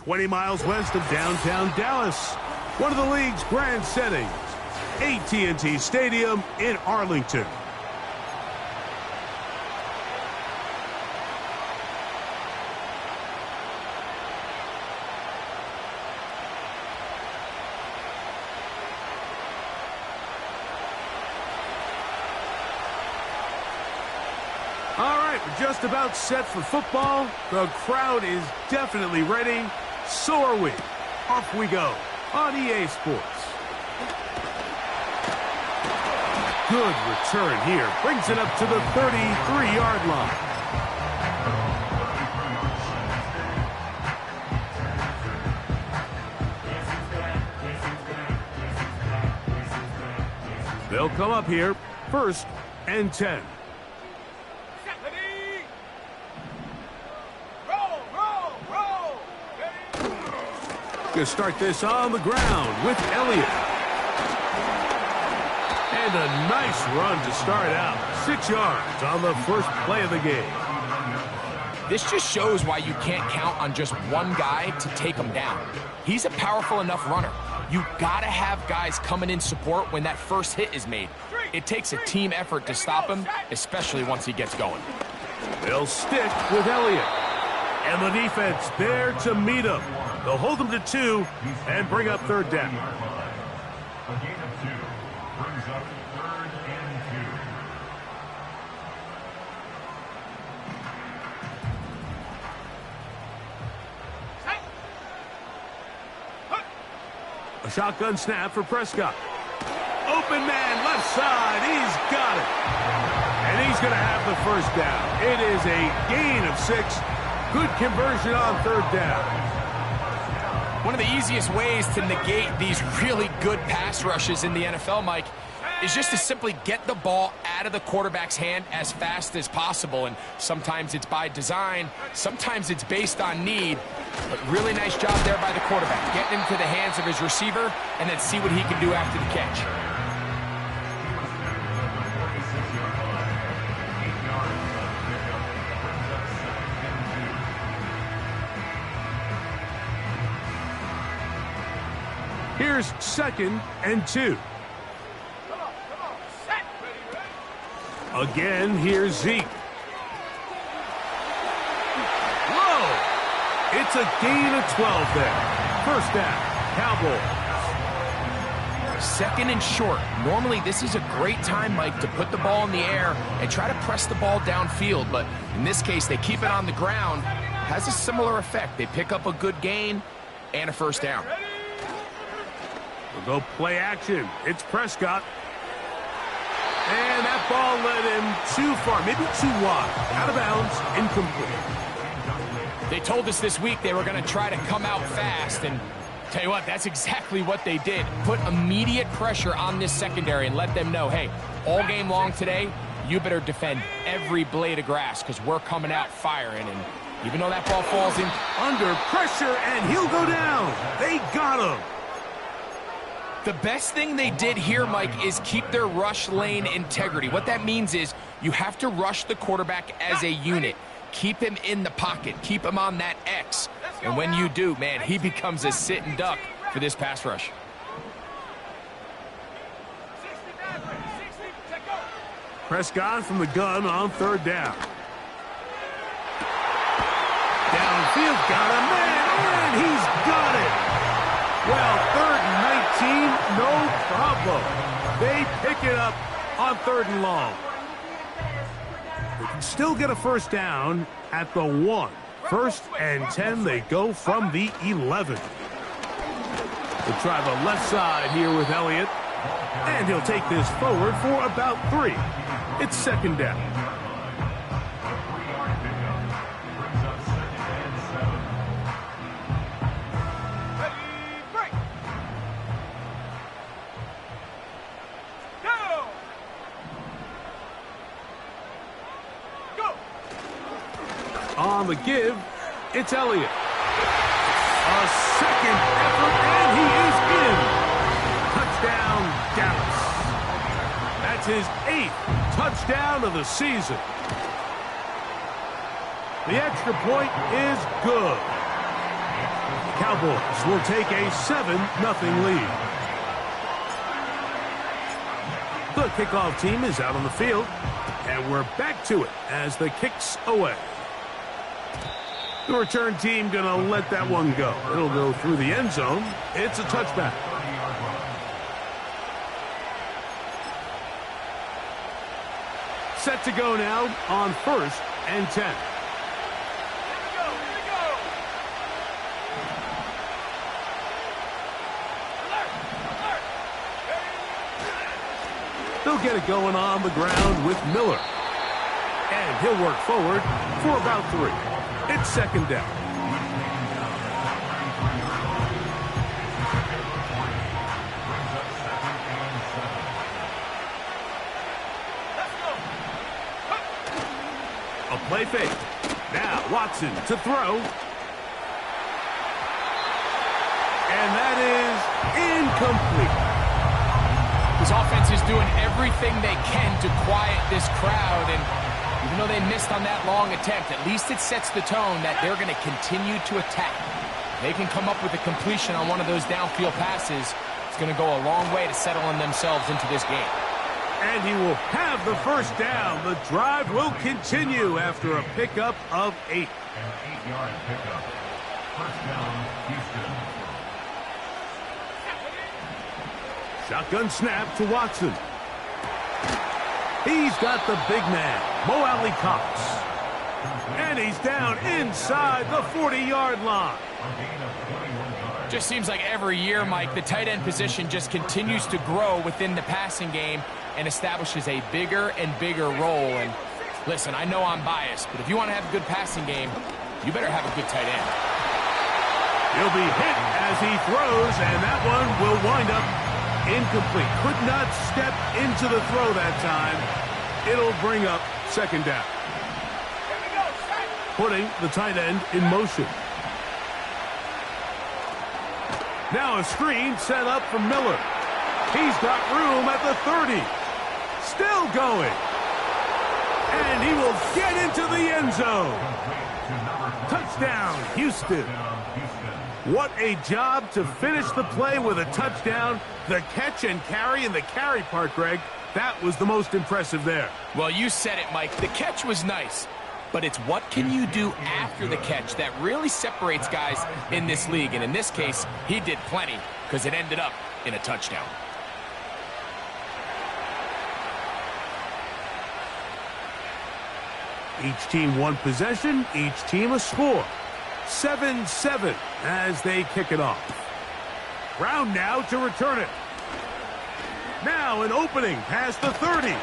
20 miles west of downtown Dallas. One of the league's grand settings, AT&T Stadium in Arlington. All right, we're just about set for football. The crowd is definitely ready. So are we. Off we go on EA Sports. Good return here. Brings it up to the 33-yard line. They'll come up here, 1st and 10. Going to start this on the ground with Elliott. And a nice run to start out. 6 yards on the first play of the game. This just shows why you can't count on just one guy to take him down. He's a powerful enough runner. You got to have guys coming in support when that first hit is made. It takes a team effort to stop him, especially once he gets going. They'll stick with Elliott. And the defense there to meet him. They'll hold him to 2 and bring up 3rd down. A gain of 2 brings up 3rd and 2. A shotgun snap for Prescott. Open man, left side. He's got it. And he's going to have the 1st down. It is a gain of 6. Good conversion on 3rd down. One of the easiest ways to negate these really good pass rushes in the NFL, Mike, is just to simply get the ball out of the quarterback's hand as fast as possible. And sometimes it's by design, sometimes it's based on need. But really nice job there by the quarterback, getting into the hands of his receiver and then see what he can do after the catch. Here's 2nd and 2. Again, here's Zeke. Whoa! It's a gain of 12 there. 1st down, Cowboys. 2nd and short. Normally, this is a great time, Mike, to put the ball in the air and try to press the ball downfield. But in this case, they keep it on the ground. Has a similar effect. They pick up a good gain and a 1st down. We'll go play action. It's Prescott. And that ball led him too far, maybe too wide. Out of bounds, incomplete. They told us this week they were going to try to come out fast. And tell you what, that's exactly what they did. Put immediate pressure on this secondary and let them know, hey, all game long today, you better defend every blade of grass because we're coming out firing. And even though that ball falls in under pressure, and he'll go down. They got him. The best thing they did here, Mike, is keep their rush lane integrity. What that means is you have to rush the quarterback as a unit. Keep him in the pocket. Keep him on that X. And when you do, man, he becomes a sitting duck for this pass rush. Prescott from the gun on 3rd down. Downfield, got a man, and he's got it. Well, 3rd and 19, no problem. They pick it up on 3rd and long. They can still get a 1st down at the 1. 1st and 10, they go from the 11. They'll try the left side here with Elliott. And he'll take this forward for about 3. It's 2nd down. On the give, it's Elliott. A 2nd effort, and he is in. Touchdown, Dallas. That's his 8th touchdown of the season. The extra point is good. Cowboys will take a 7-0 lead. The kickoff team is out on the field, and we're back to it as the kick's away. The return team going to let that one go. It'll go through the end zone. It's a touchback. Set to go now on 1st and 10. They'll get it going on the ground with Miller. And he'll work forward for about 3. It's 2nd down. A play fake. Now Watson to throw. And that is incomplete. This offense is doing everything they can to quiet this crowd, and even though they missed on that long attempt, at least it sets the tone that they're going to continue to attack. They can come up with a completion on one of those downfield passes. It's going to go a long way to settling themselves into this game. And he will have the 1st down. The drive will continue after a pickup of 8. An 8-yard pickup. 1st down, Houston. Shotgun snap to Watson. He's got the big man, Mo Alley Cox. And he's down inside the 40-yard line. Just seems like every year, Mike, the tight end position just continues to grow within the passing game and establishes a bigger and bigger role. And listen, I know I'm biased, but if you want to have a good passing game, you better have a good tight end. He'll be hit as he throws, and that one will wind up incomplete. Could not step into the throw that time. It'll bring up 2nd down. Putting the tight end in motion. Now a screen set up for Miller. He's got room at the 30. Still going. And he will get into the end zone. Touchdown, Houston. What a job to finish the play with a touchdown. The catch and carry, and the carry part, Greg, that was the most impressive there. Well, you said it, Mike. The catch was nice, but it's what can you do after the catch that really separates guys in this league. And in this case, he did plenty because it ended up in a touchdown. Each team one possession, each team a score. 7-7 as they kick it off. Brown now to return it. Now an opening past the 30. A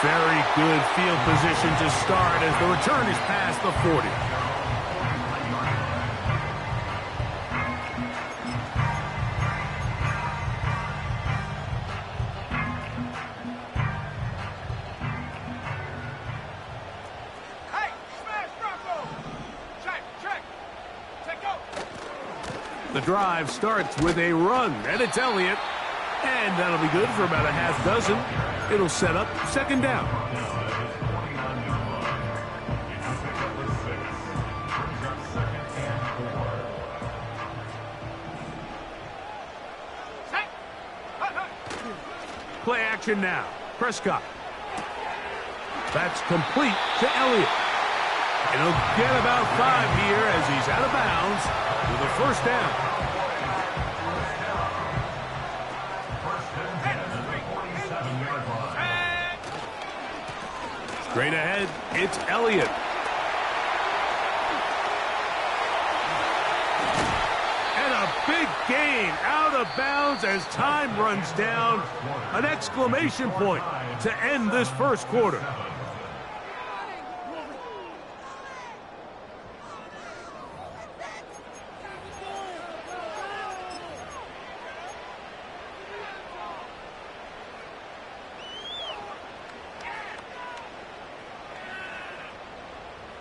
very good field position to start as the return is past the 40. The drive starts with a run, and it's Elliott. And that'll be good for about a half dozen. It'll set up 2nd down. Play action now. Prescott. That's complete to Elliott. And he'll get about 5 here as he's out of bounds with a 1st down. Straight ahead, it's Elliott. And a big gain out of bounds as time runs down. An exclamation point to end this 1st quarter.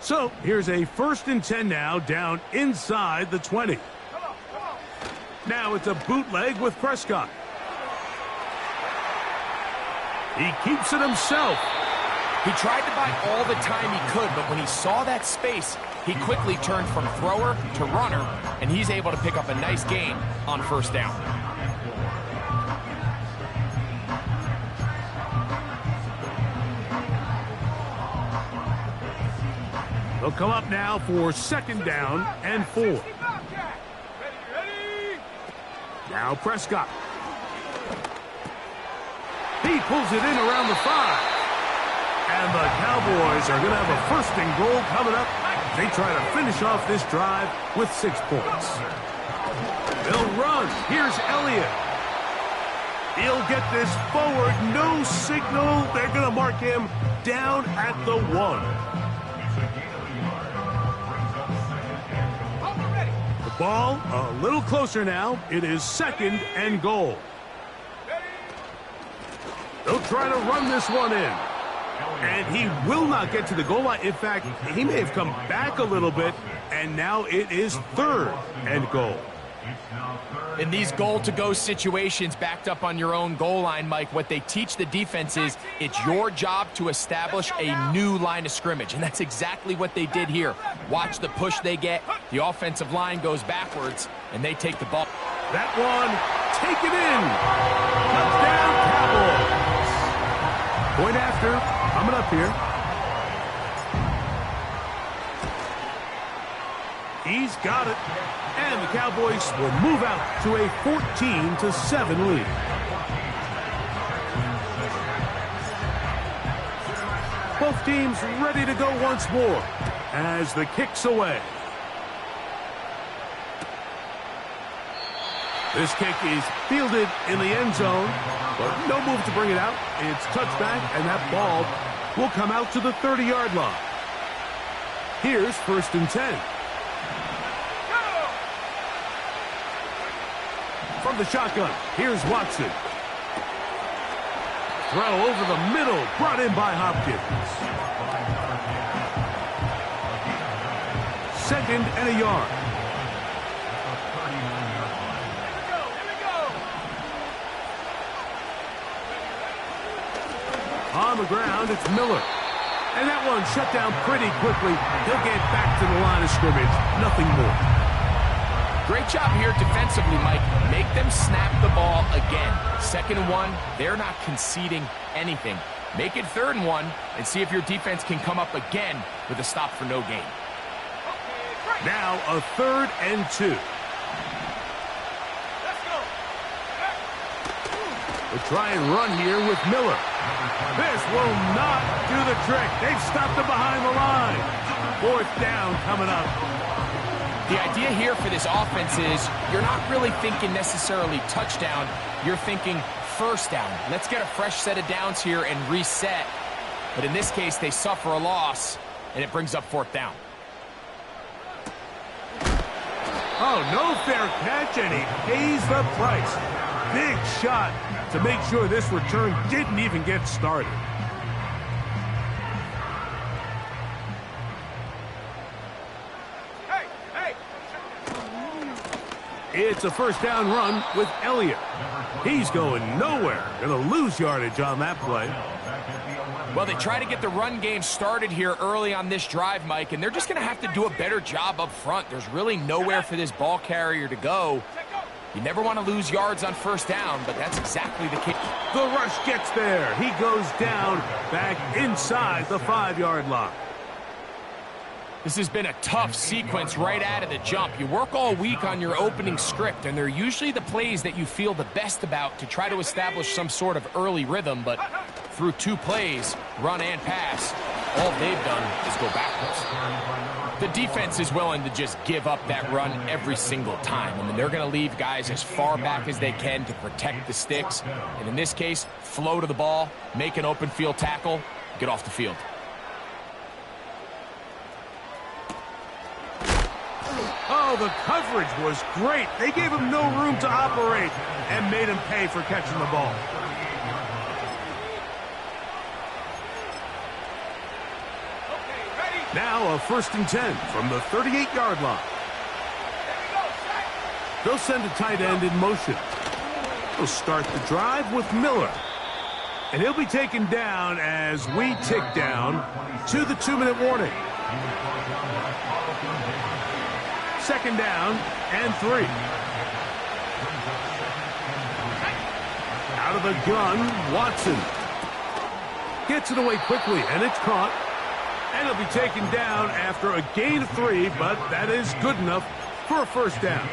So here's a 1st and 10 now, down inside the 20. Now it's a bootleg with Prescott. He keeps it himself. He tried to buy all the time he could, but when he saw that space, he quickly turned from thrower to runner, and he's able to pick up a nice gain on first down. They'll come up now for 2nd down and 4. Now Prescott. He pulls it in around the 5. And the Cowboys are going to have a 1st and goal coming up. They try to finish off this drive with 6 points. They'll run. Here's Elliott. He'll get this forward. No signal. They're going to mark him down at the 1. Ball a little closer now. It is 2nd and goal. They'll try to run this one in. And he will not get to the goal line. In fact, he may have come back a little bit. And now it is 3rd and goal. In these goal-to-go situations backed up on your own goal line, Mike, what they teach the defense is it's your job to establish a new line of scrimmage, and that's exactly what they did here. Watch the push they get. The offensive line goes backwards, and they take the ball. That one, take it in. Touchdown, Cowboys. Point after, coming up here. He's got it. And the Cowboys will move out to a 14-7 lead. Both teams ready to go once more as the kick's away. This kick is fielded in the end zone, but no move to bring it out. It's touchback, and that ball will come out to the 30-yard line. Here's 1st and 10. From the shotgun, here's Watson. Throw over the middle, brought in by Hopkins. 2nd and a yard. On the ground, it's Miller. And that one shut down pretty quickly. He'll get back to the line of scrimmage. Nothing more. Great job here defensively, Mike. Make them snap the ball again. 2nd and 1, they're not conceding anything. Make it 3rd and 1 and see if your defense can come up again with a stop for no gain. Now a 3rd and 2. We'll try and run here with Miller. This will not do the trick. They've stopped him behind the line. 4th down coming up. The idea here for this offense is you're not really thinking necessarily touchdown. You're thinking 1st down. Let's get a fresh set of downs here and reset. But in this case, they suffer a loss, and it brings up 4th down. Oh, no fair catch, and he pays the price. Big shot to make sure this return didn't even get started. It's a 1st down run with Elliott. He's going nowhere. Going to lose yardage on that play. Well, they try to get the run game started here early on this drive, Mike, and they're just going to have to do a better job up front. There's really nowhere for this ball carrier to go. You never want to lose yards on 1st down, but that's exactly the case. The rush gets there. He goes down back inside the 5-yard line. This has been a tough sequence right out of the jump. You work all week on your opening script, and they're usually the plays that you feel the best about to try to establish some sort of early rhythm, but through 2 plays, run and pass, all they've done is go backwards. The defense is willing to just give up that run every single time. I mean, they're going to leave guys as far back as they can to protect the sticks, and in this case, flow to the ball, make an open field tackle, get off the field. Oh, the coverage was great. They gave him no room to operate and made him pay for catching the ball. Now a 1st and 10 from the 38-yard line. They'll send a tight end in motion. They'll start the drive with Miller. And he'll be taken down as we tick down to the 2-minute warning. Second down and 3. Out of the gun, Watson. Gets it away quickly, and it's caught. And it'll be taken down after a gain of 3, but that is good enough for a first down.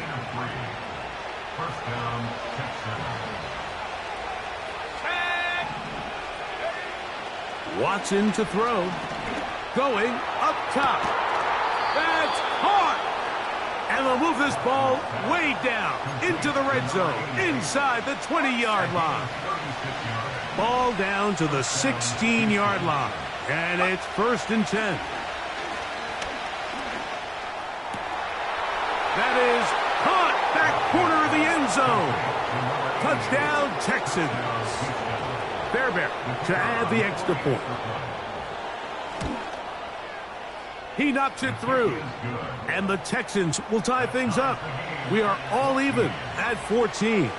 First down, Watson to throw. Going up top. That's caught. And they'll move this ball way down into the red zone, inside the 20-yard line. Ball down to the 16-yard line. And it's 1st and 10. That is caught. Back corner of the end zone. Touchdown, Texans. Fairbairn to add the extra point. He knocks it through. And the Texans will tie things up. We are all even at 14.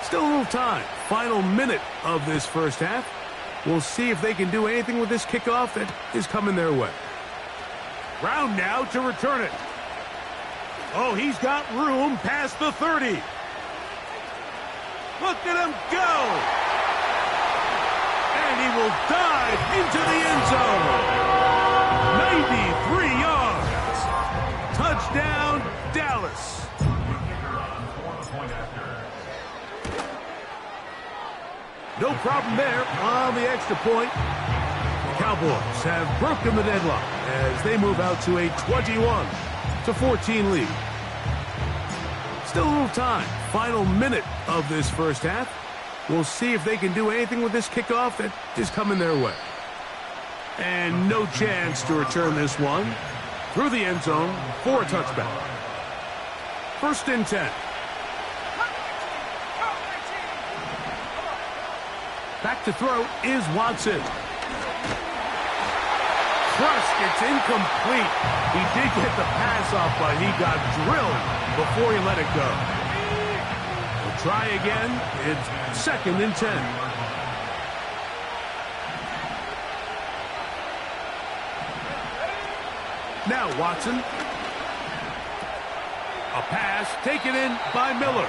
Still a little time. Final minute of this first half. We'll see if they can do anything with this kickoff that is coming their way. Brown now to return it. Oh, he's got room past the 30. Look at him go. And he will dive into the end zone. 93 yards. Touchdown, Dallas. No problem there on the extra point. The Cowboys have broken the deadlock as they move out to a 21-14 lead. Still a little time. Final minute of this first half. We'll see if they can do anything with this kickoff that is coming their way. And no chance to return this one through the end zone for a touchback. 1st and 10. Back to throw is Watson. Thrust, it's incomplete. He did get the pass off, but he got drilled before he let it go. We'll try again. It's 2nd and 10. Now Watson. A pass taken in by Miller.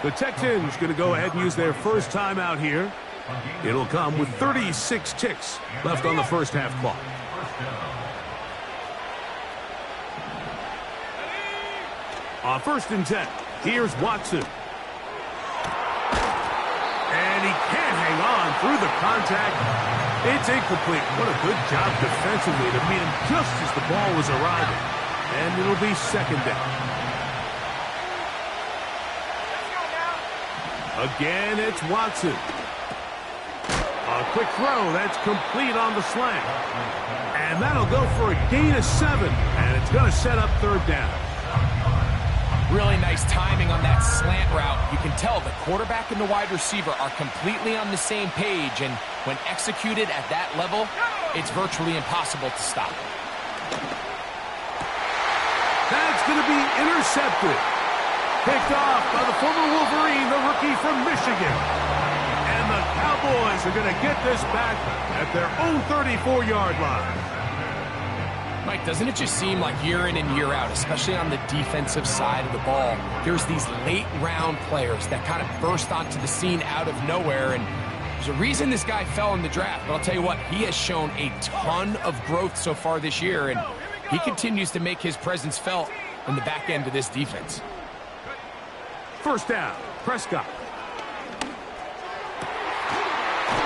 The Texans going to go ahead and use their first timeout here. It'll come with 36 ticks left on the first half clock. On 1st and 10, here's Watson. And he can't hang on through the contact. It's incomplete. What a good job defensively to meet him just as the ball was arriving. And it'll be 2nd down. Again, it's Watson. A quick throw. That's complete on the slant. And that'll go for a gain of 7. And it's going to set up 3rd down. Really nice timing on that slant route. You can tell the quarterback and the wide receiver are completely on the same page. And when executed at that level, it's virtually impossible to stop. That's going to be intercepted. Picked off by the former Wolverine, the rookie from Michigan. And the Cowboys are going to get this back at their own 34-yard line. Mike, doesn't it just seem like year in and year out, especially on the defensive side of the ball, there's these late-round players that kind of burst onto the scene out of nowhere, and there's a reason this guy fell in the draft, but I'll tell you what, he has shown a ton of growth so far this year, and he continues to make his presence felt in the back end of this defense. First down, Prescott.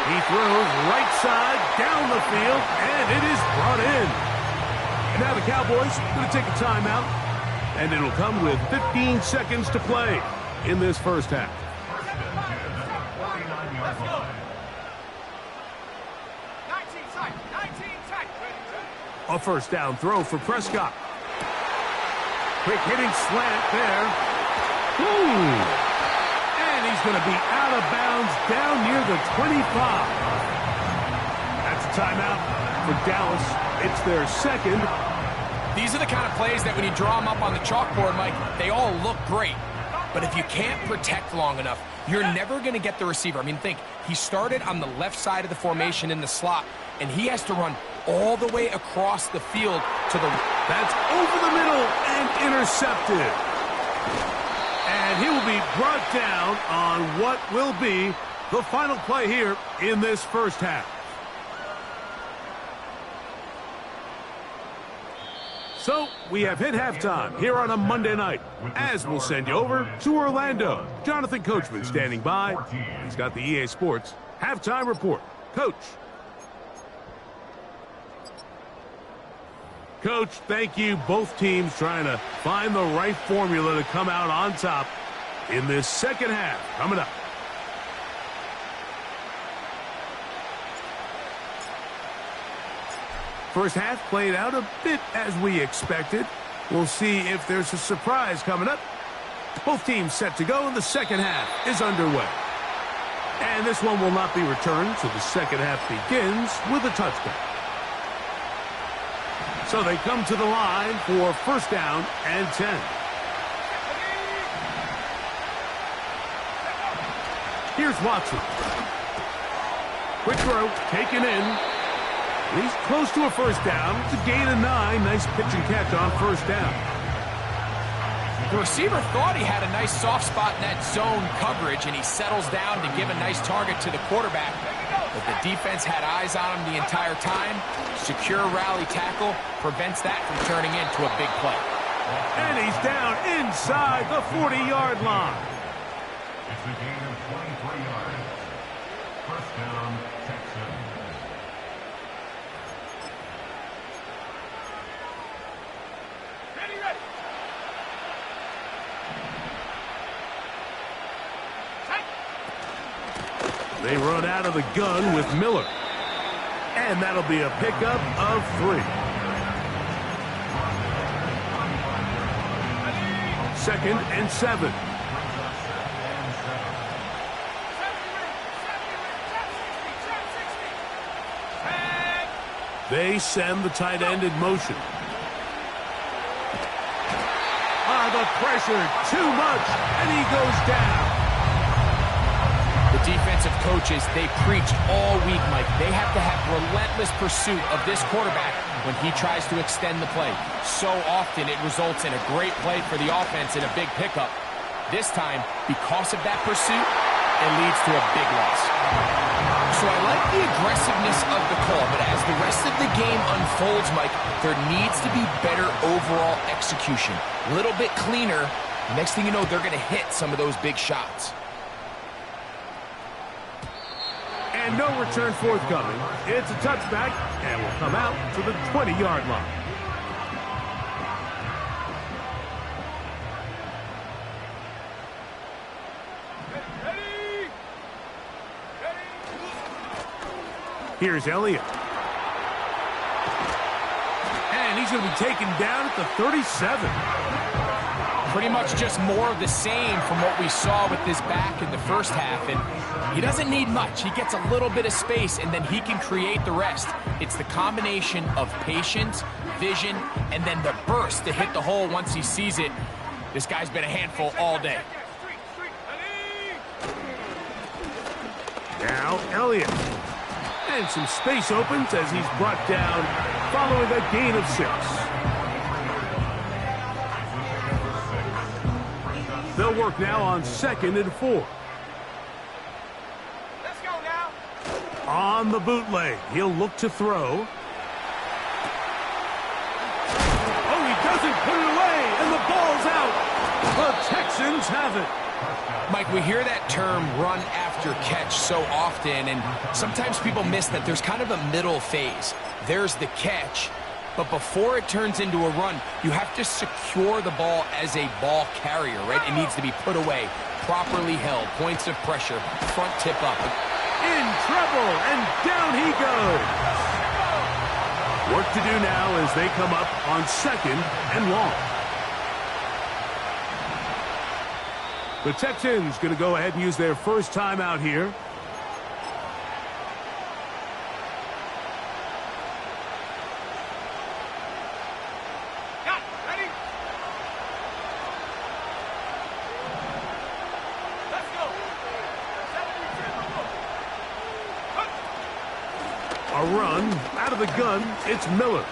He throws right side down the field, and it is brought in. And now the Cowboys going to take a timeout, and it'll come with 15 seconds to play in this first half. A first down throw for Prescott. Quick hitting slant there. And he's going to be out of bounds down near the 25. That's a timeout for Dallas. It's their 2nd. These are the kind of plays that when you draw them up on the chalkboard, Mike, they all look great. But if you can't protect long enough, you're never going to get the receiver. I mean, think, he started on the left side of the formation in the slot, and he has to run all the way across the field to the... That's over the middle and intercepted. And he will be brought down on what will be the final play here in this first half. So, we have hit halftime here on a Monday night, as we'll send you over to Orlando. Jonathan Coachman standing by. He's got the EA Sports halftime report. Coach. Coach, thank you. Both teams trying to find the right formula to come out on top in this second half. Coming up. First half played out a bit as we expected. We'll see if there's a surprise coming up. Both teams set to go, and the second half is underway. And this one will not be returned, so the second half begins with a touchdown. So they come to the line for first down and 10. Here's Watson. Quick throw, taken in. He's close to a first down. It's a gain of 9. Nice pitch and catch on first down. The receiver thought he had a nice soft spot in that zone coverage, and he settles down to give a nice target to the quarterback. But the defense had eyes on him the entire time. Secure rally tackle prevents that from turning into a big play. And he's down inside the 40-yard line. It's a gain of 23 yards. First down, Texans. They run out of the gun with Miller. And that'll be a pickup of 3. Second and 7. They send the tight end in motion. The pressure, too much, and he goes down. The defensive coaches, they preached all week, Mike. They have to have relentless pursuit of this quarterback when he tries to extend the play. So often it results in a great play for the offense and a big pickup. This time, because of that pursuit, it leads to a big loss. So I like the aggressiveness of the call, but as the rest of the game unfolds, Mike, there needs to be better overall execution. A little bit cleaner. Next thing you know, they're going to hit some of those big shots. And no return forthcoming. It's a touchback, and will come out to the 20-yard line. Here's Elliott. And he's going to be taken down at the 37. Pretty much just more of the same from what we saw with this back in the first half. And he doesn't need much. He gets a little bit of space, and then he can create the rest. It's the combination of patience, vision, and then the burst to hit the hole once he sees it. This guy's been a handful all day. Now Elliott. And some space opens as he's brought down following a gain of 6. They'll work now on 2nd and 4. Let's go now. On the bootleg, he'll look to throw. Oh, he doesn't put it away, and the ball's out. The Texans have it. Mike, we hear that term run after catch so often, and sometimes people miss that there's kind of a middle phase. There's the catch, but before it turns into a run, you have to secure the ball as a ball carrier, right? It needs to be put away, properly held, points of pressure, front tip up. In trouble, and down he goes. Work to do now as they come up on 2nd and long. The Texans going to go ahead and use their first timeout here. Got it. Ready? Let's go. run. Out of the gun, it's Miller.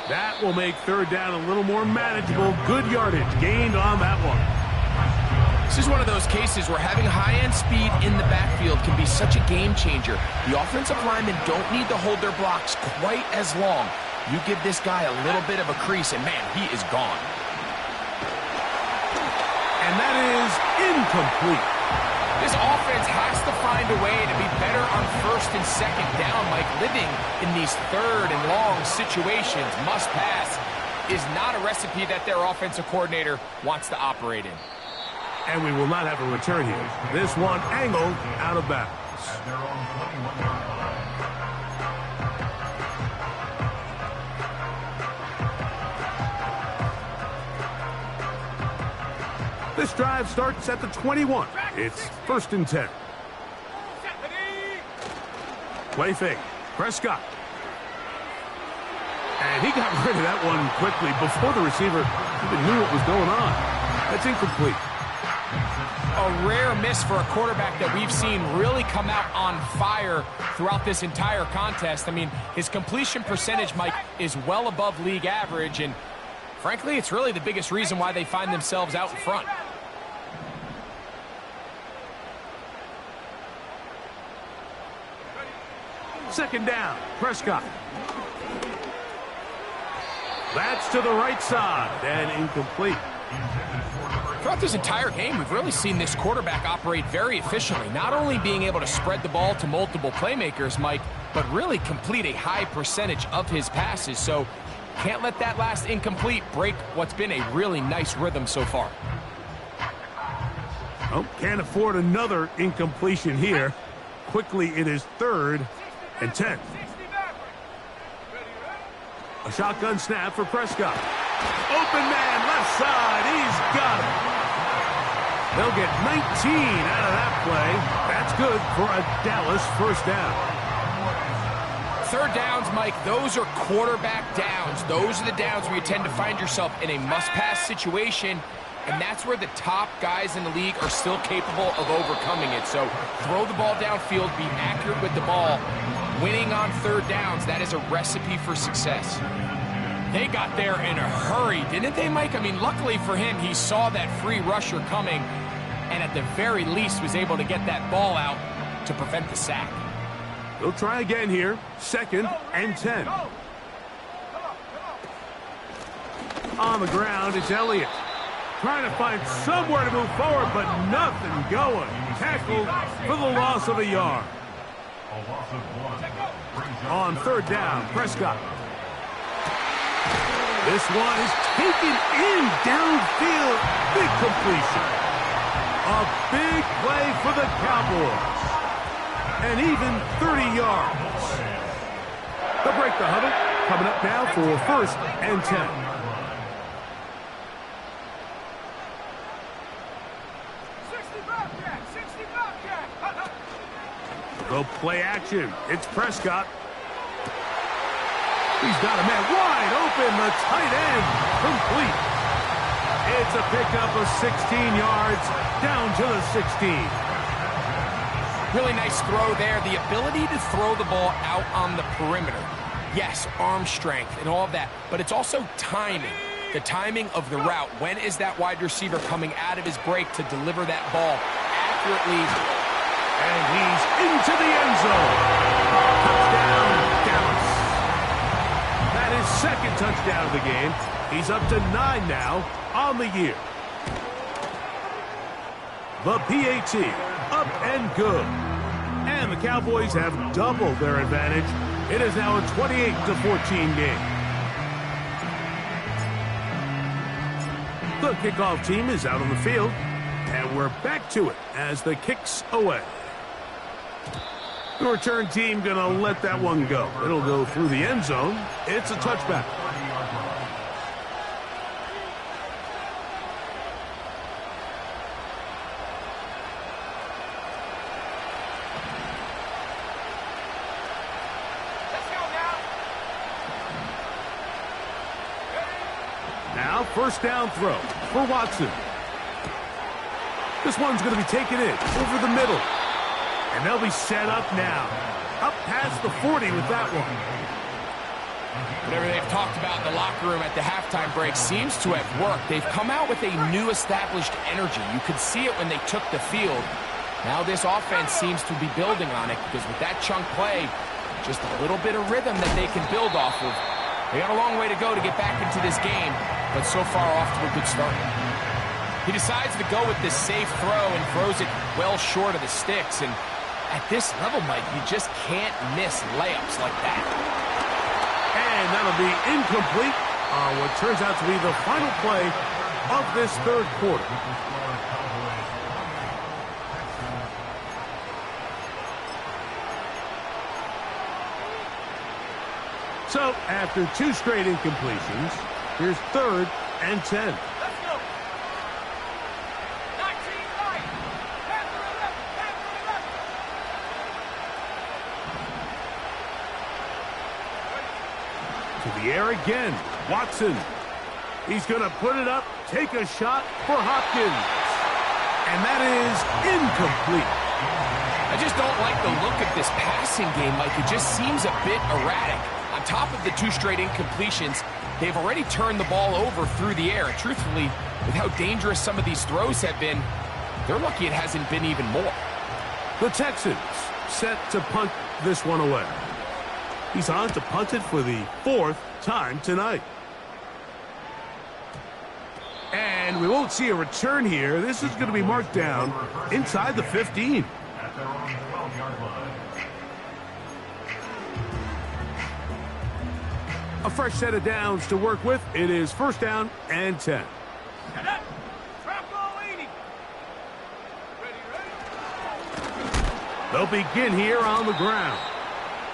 That will make third down a little more manageable. Good yardage gained on that one. This is one of those cases where having high-end speed in the backfield can be such a game changer. The offensive linemen don't need to hold their blocks quite as long. You give this guy a little bit of a crease, and man, he is gone. And that is incomplete. This offense has to find a way to be better on first and second down. Like living in these third and long situations, must pass, is not a recipe that their offensive coordinator wants to operate in. And we will not have a return here. This one angled out of bounds. At their own 21-yard line. This drive starts at the 21. It's 1st and 10. Play fake. Prescott. And he got rid of that one quickly before the receiver even knew what was going on. That's incomplete. A rare miss for a quarterback that we've seen really come out on fire throughout this entire contest. I mean, his completion percentage, Mike, is well above league average, and frankly, it's really the biggest reason why they find themselves out in front. Second down, Prescott. That's to the right side and incomplete. Throughout this entire game, we've really seen this quarterback operate very efficiently, not only being able to spread the ball to multiple playmakers, Mike, but really complete a high percentage of his passes. So can't let that last incomplete break what's been a really nice rhythm so far. Oh, can't afford another incompletion here. Quickly, it is 3rd and 10. A shotgun snap for Prescott. Open man, left side. He's got it. They'll get 19 out of that play. That's good for a Dallas first down. Third downs, Mike, those are quarterback downs. Those are the downs where you tend to find yourself in a must-pass situation, and that's where the top guys in the league are still capable of overcoming it. So throw the ball downfield, be accurate with the ball. Winning on third downs, that is a recipe for success. They got there in a hurry, didn't they, Mike? I mean, luckily for him, he saw that free rusher coming and at the very least was able to get that ball out to prevent the sack. They'll try again here. 2nd and 10. On the ground, it's Elliott. Trying to find somewhere to move forward, but nothing going. Tackled for the loss of a yard. A loss of 1. On third down, Prescott. This one is taken in downfield. Big completion. A big play for the Cowboys. And even 30 yards. They'll break the huddle. Coming up now for 1st and 10. They'll play action. It's Prescott. He's got a man wide open. The tight end complete. It's a pickup of 16 yards down to the 16. Really nice throw there. The ability to throw the ball out on the perimeter. Yes, arm strength and all of that, but it's also timing. The timing of the route. When is that wide receiver coming out of his break to deliver that ball accurately? And he's into the end zone. Touchdown, Dallas. That is 2nd touchdown of the game. He's up to 9 now on the year. The PAT, up and good. And the Cowboys have doubled their advantage. It is now a 28-14 game. The kickoff team is out on the field, and we're back to it as the kick's away. The return team going to let that one go. It'll go through the end zone. It's a touchback. Now, first down throw for Watson. This one's going to be taken in over the middle. And they'll be set up now. up past the 40 with that one. Whatever they've talked about in the locker room at the halftime break seems to have worked. They've come out with a new established energy. You could see it when they took the field. Now this offense seems to be building on it because with that chunk play, just a little bit of rhythm that they can build off of. They got a long way to go to get back into this game, but so far off to a good start. He decides to go with this safe throw and throws it well short of the sticks. And at this level, Mike, you just can't miss layups like that. And that'll be incomplete on what turns out to be the final play of this third quarter. So, after 2 straight incompletions, here's 3rd and 10. Let's go. 19 right. Pass to the left. Pass to the left. To the air again. Watson. He's going to put it up, take a shot for Hopkins. And that is incomplete. I just don't like the look of this passing game, Mike. It just seems a bit erratic. On top of the 2 straight incompletions, they've already turned the ball over through the air. And truthfully, with how dangerous some of these throws have been, they're lucky it hasn't been even more. The Texans set to punt this one away. He's on to punt it for the 4th time tonight. And we won't see a return here. This is going to be marked down inside the 15. At their own 12-yard line. A fresh set of downs to work with. It is 1st down and 10. Trap ball 80. Ready. They'll begin here on the ground.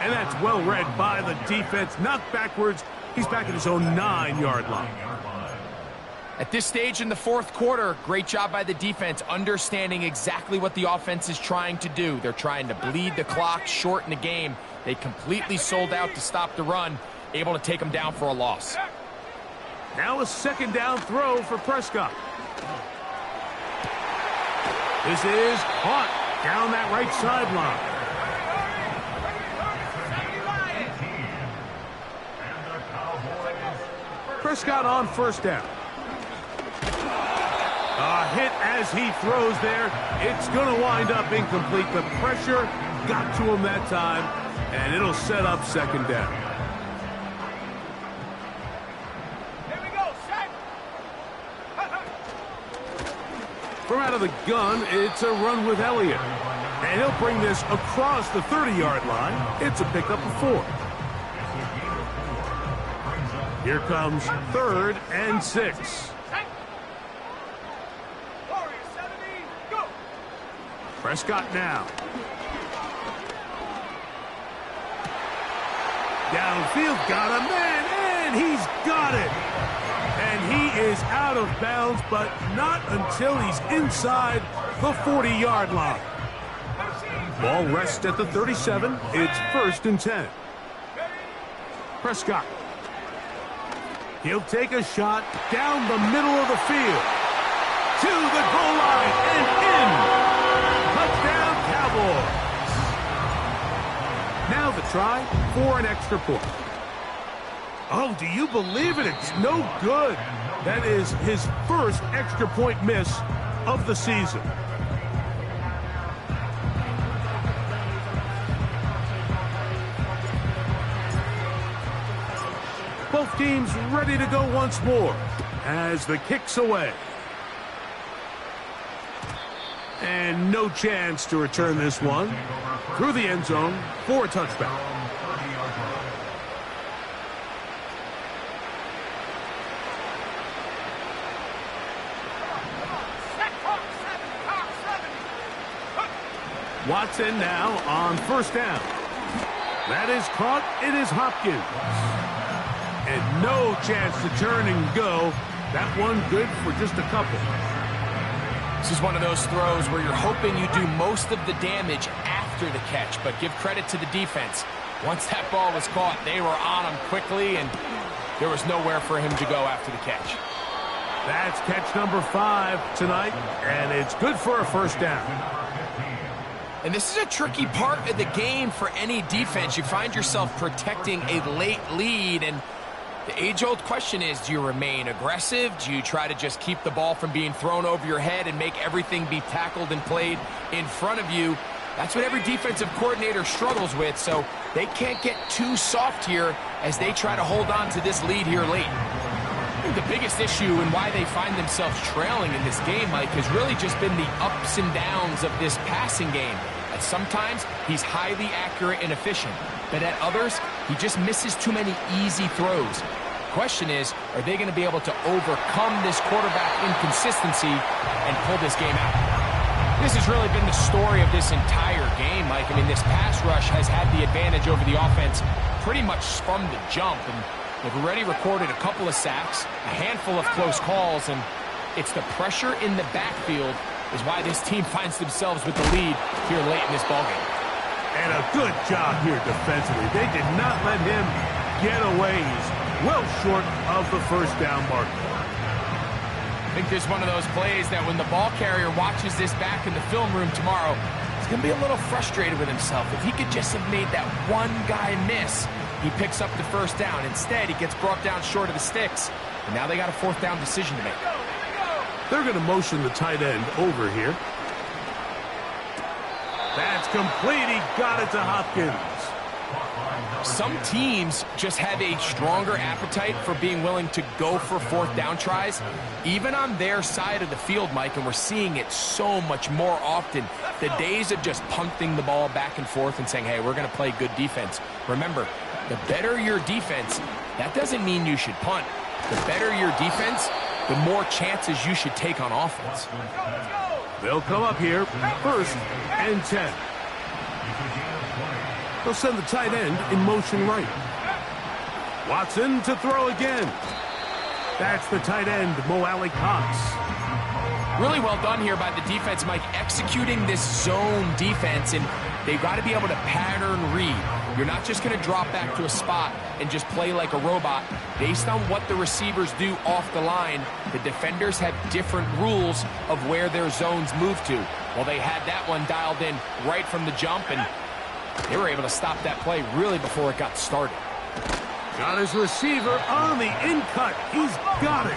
And that's well read by the defense. Knocked backwards. He's back at his own 9-yard line. At this stage in the 4th quarter, great job by the defense understanding exactly what the offense is trying to do. They're trying to bleed the clock, shorten the game. They completely sold out to stop the run, able to take them down for a loss. Now a 2nd down throw for Prescott. This is caught down that right sideline. Prescott on 1st down. A hit as he throws there. It's going to wind up incomplete. The pressure got to him that time, and it'll set up 2nd down. Here we go. Set. From out of the gun, it's a run with Elliott. And he'll bring this across the 30-yard line. It's a pickup of 4. Here comes 3rd and 6. Prescott now. Downfield, got a man, and he's got it. And he is out of bounds, but not until he's inside the 40-yard line. Ball rests at the 37. It's 1st and 10. Prescott. He'll take a shot down the middle of the field. To the goal line and in. Touchdown, Cowboys. Now the try for an extra point. Oh, do you believe it? It's no good. That is his 1st extra point miss of the season. Both teams ready to go once more as the kick's away. And no chance to return this one through the end zone for a touchback. Watson now on 1st down. That is caught. It is Hopkins. And no chance to turn and go. That one good for just a couple. This is one of those throws where you're hoping you do most of the damage after the catch, but give credit to the defense. Once that ball was caught, they were on him quickly, and there was nowhere for him to go after the catch. That's catch number 5 tonight, and it's good for a 1st down. And this is a tricky part of the game for any defense. You find yourself protecting a late lead, and the age-old question is, do you remain aggressive? Do you try to just keep the ball from being thrown over your head and make everything be tackled and played in front of you? That's what every defensive coordinator struggles with, so they can't get too soft here as they try to hold on to this lead here late. I think the biggest issue and why they find themselves trailing in this game, Mike, has really just been the ups and downs of this passing game. At sometimes, he's highly accurate and efficient, but at others, he just misses too many easy throws. The question is, are they going to be able to overcome this quarterback inconsistency and pull this game out? This has really been the story of this entire game, Mike. I mean, this pass rush has had the advantage over the offense pretty much from the jump, and they've already recorded a couple of sacks, a handful of close calls, and it's the pressure in the backfield is why this team finds themselves with the lead here late in this ballgame. And a good job here defensively. They did not let him get away. He's well short of the first down mark. I think there's one of those plays that when the ball carrier watches this back in the film room tomorrow, he's going to be a little frustrated with himself. If he could just have made that one guy miss, he picks up the first down. Instead, he gets brought down short of the sticks, and now they got a fourth down decision to make. They're going to motion the tight end over here. That's complete. He got it to Hopkins. Some teams just have a stronger appetite for being willing to go for fourth down tries, even on their side of the field, Mike, and we're seeing it so much more often. The days of just punting the ball back and forth and saying, hey, we're going to play good defense. Remember, the better your defense, that doesn't mean you should punt. The better your defense, the more chances you should take on offense. They'll come up here, 1st and 10. They'll send the tight end in motion right. Watson to throw again. That's the tight end, Mo Alley-Cox. Really well done here by the defense, Mike, executing this zone defense, and they've got to be able to pattern read. You're not just going to drop back to a spot and just play like a robot. Based on what the receivers do off the line, the defenders have different rules of where their zones move to. Well, they had that one dialed in right from the jump, and they were able to stop that play really before it got started. Got his receiver on the in-cut. He's got it.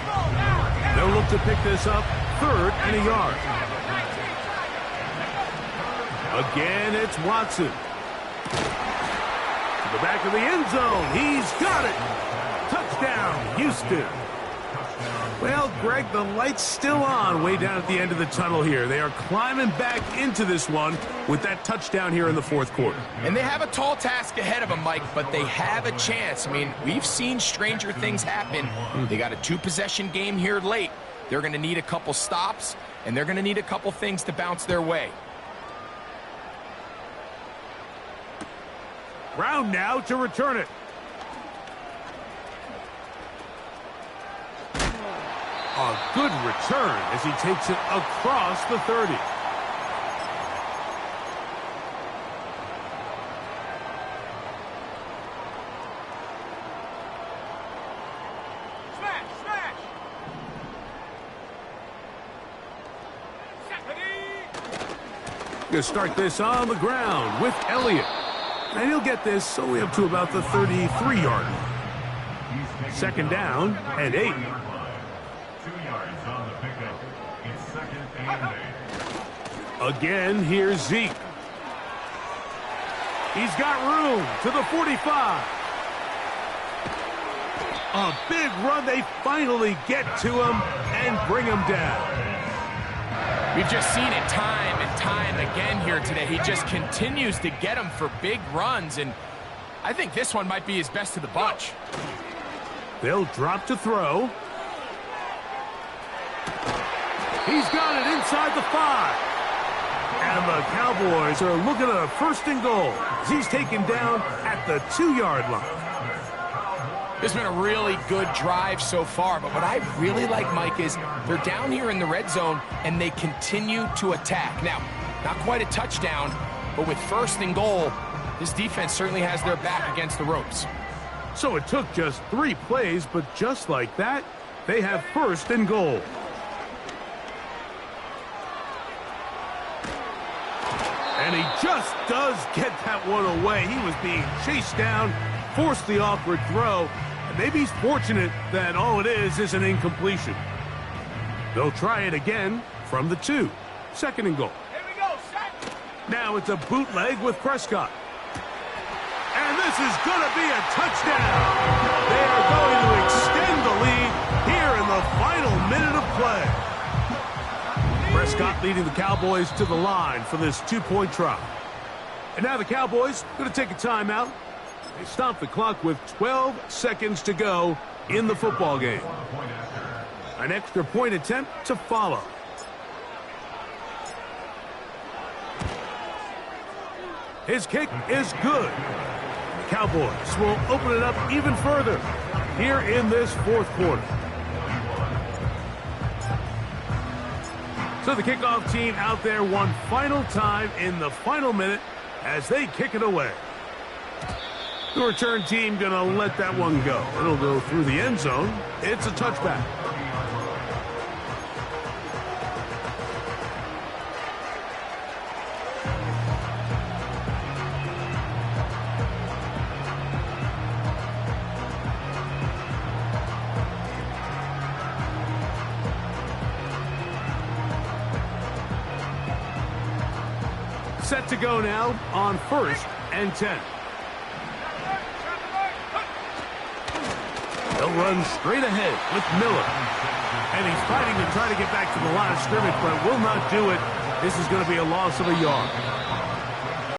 They'll look to pick this up, 3rd and a yard. Again, it's Watson. To the back of the end zone. He's got it. Touchdown, Houston. Well, Greg, the light's still on way down at the end of the tunnel here. They are climbing back into this one with that touchdown here in the 4th quarter. And they have a tall task ahead of them, Mike, but they have a chance. I mean, we've seen stranger things happen. They got a 2-possession game here late. They're going to need a couple stops, and they're going to need a couple things to bounce their way. Brown now to return it. A good return as he takes it across the 30. Smash, smash. Going to start this on the ground with Elliott. And he'll get this only up to about the 33-yard line. 2nd down and 8. 2 yards on the pickup. It's 2nd and 8. Again, here's Zeke. He's got room to the 45. A big run. They finally get to him and bring him down. We've just seen it time and time again here today. He just continues to get them for big runs, and I think this one might be his best of the bunch. They'll drop to throw. He's got it inside the 5. And the Cowboys are looking at a 1st and goal. He's taken down at the 2-yard line. This has been a really good drive so far, but what I really like, Mike, is they're down here in the red zone, and they continue to attack. Now, not quite a touchdown, but with 1st and goal, this defense certainly has their back against the ropes. So it took just 3 plays, but just like that, they have 1st and goal. And he just does get that one away. He was being chased down, forced the awkward throw, and maybe he's fortunate that all it is an incompletion. They'll try it again from the 2. 2nd and goal. Here we go, set. Now it's a bootleg with Prescott. And this is going to be a touchdown. They are going to extend the lead here in the final minute of play. Prescott leading the Cowboys to the line for this 2-point try. And now the Cowboys going to take a timeout. They stop the clock with 12 seconds to go in the football game. An extra point attempt to follow. His kick is good. The Cowboys will open it up even further here in this 4th quarter. So the kickoff team out there one final time in the final minute as they kick it away. The return team going to let that one go. It'll go through the end zone. It's a touchback. Set to go now on 1st and 10. They'll run straight ahead with Miller. And he's fighting to try to get back to the line of scrimmage, but will not do it. This is going to be a loss of a yard.